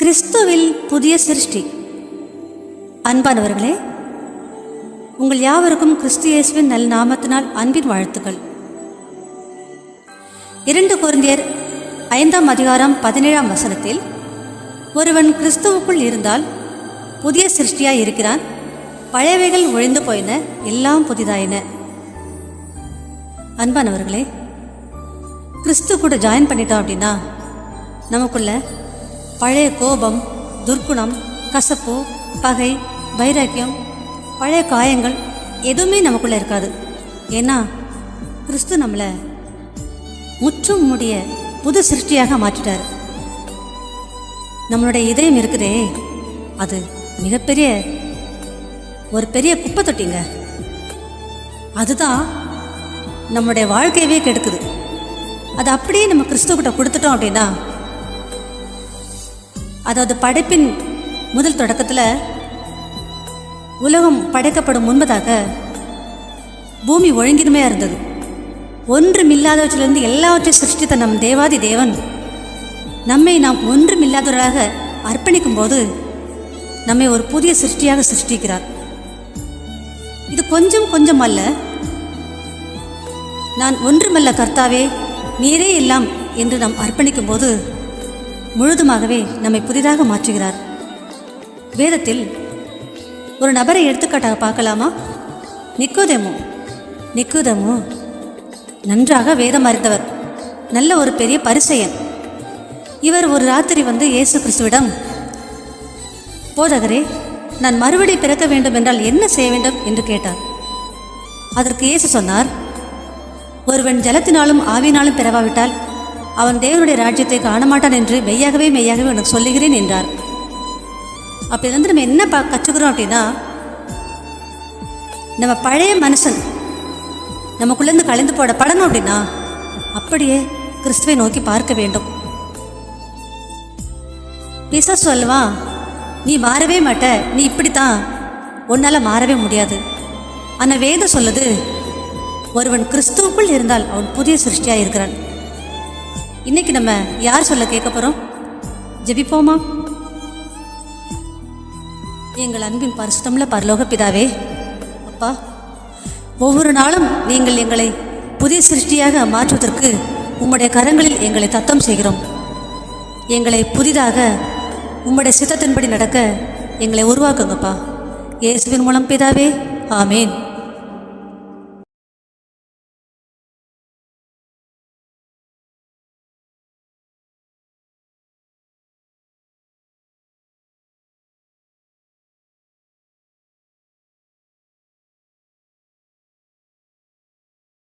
கிறிஸ்துவில் புதிய சிருஷ்டி. அன்பானவர்களே, உங்கள் யாவருக்கும் கிறிஸ்து இயேசுவின் நல் நாமத்தினால் அன்பின் வாழ்த்துக்கள். 2 கொரிந்தியர் 5ஆம் அதிகாரம் 17ஆம் வசனத்தில், ஒருவன் கிறிஸ்துவுக்குள் இருந்தால் புதிய சிருஷ்டியாய் இருக்கிறான், பழையவைகள் ஒழிந்து போயின, எல்லாம் புதிதாயின. அன்பானவர்களே, கிறிஸ்து கூட ஜாயின் பண்ணிட்டோம் அப்படின்னா நமக்குள்ள பழைய கோபம், துர்க்குணம், கசப்பு, பகை, வைராக்கியம், பழைய காயங்கள் எதுவுமே நமக்குள்ளே இருக்காது. ஏன்னா கிறிஸ்து நம்மளை முற்றும் முடிய புது சிருஷ்டியாக மாற்றிட்டார். நம்மளுடைய இதயம் இருக்குதே, அது மிகப்பெரிய ஒரு பெரிய குப்பை தொட்டிங்க. அதுதான் நம்மளுடைய வாழ்க்கையவே கெடுக்குது. அது அப்படியே நம்ம கிறிஸ்துக்கிட்ட கொடுத்துட்டோம் அப்படின்னா, அதாவது படைப்பின் முதல் தொடக்கத்தில் உலகம் படைக்கப்படும் முன்பதாக பூமி ஒழுங்கின்மையாக இருந்தது. ஒன்றுமில்லாதவற்றிலிருந்து எல்லாவற்றையும் சிருஷ்டித்த நம் தேவாதி தேவன் நம்மை நாம் ஒன்றுமில்லாதவர்களாக அர்ப்பணிக்கும் போது நம்மை ஒரு புதிய சிருஷ்டியாக சிருஷ்டிக்கிறார். இது கொஞ்சம் கொஞ்சம் அல்ல. நான் ஒன்றுமல்ல கர்த்தாவே, நீரே எல்லாம் என்று நாம் அர்ப்பணிக்கும் போது முழுதுமாகவே நம்மை புதிதாக மாற்றுகிறார். வேதத்தில் ஒரு நபரை எடுத்துக்காட்டாக பார்க்கலாமா? நிக்கோதேமு நன்றாக வேதம் அறிந்தவர், நல்ல ஒரு பெரிய பரிசேயன். இவர் ஒரு ராத்திரி வந்து இயேசு கிறிஸ்துவிடம், போதகரே, நான் மறுபடி பிறக்க வேண்டும் என்றால் என்ன செய்ய வேண்டும் என்று கேட்டார். அதற்கு இயேசு சொன்னார், ஒருவன் ஜலத்தினாலும் ஆவியினாலும் பிறவாவிட்டால் அவன் தேவனுடைய ராஜ்யத்தை காணமாட்டான் என்று மெய்யாகவே உனக்கு சொல்லுகிறேன் என்றார். அப்படி வந்து நம்ம என்ன கற்றுக்கிறோம் அப்படின்னா, நம்ம பழைய மனுஷன் நமக்குள்ளேருந்து கலைந்து போடப்படணும் அப்படின்னா அப்படியே கிறிஸ்துவை நோக்கி பார்க்க வேண்டும். பிசாசு சொல்லுவான், நீ மாறவே மாட்ட, நீ இப்படித்தான், உன்னால் மாறவே முடியாது. ஆனால் வேதம் சொல்லுது, ஒருவன் கிறிஸ்துவுக்குள் இருந்தால் அவன் புதிய சிருஷ்டியாக இருக்கிறான். இன்னைக்கு நம்ம யார் சொல்ல கேட்க போகிறோம்? ஜெபிப்போமா? எங்கள் அன்பின் பரிசுத்தமுள்ள பரலோக பிதாவே, அப்பா, ஒவ்வொரு நாளும் நீங்கள் எங்களை புதிய சிருஷ்டியாக மாற்றுவதற்கு உம்முடைய கரங்களில் எங்களை தத்தம் செய்கிறோம். எங்களை புதிதாக உம்முடைய சித்தத்தின்படி நடக்க எங்களை உருவாக்குங்கப்பா. இயேசுவின் மூலம் பிதாவே, ஆமேன்.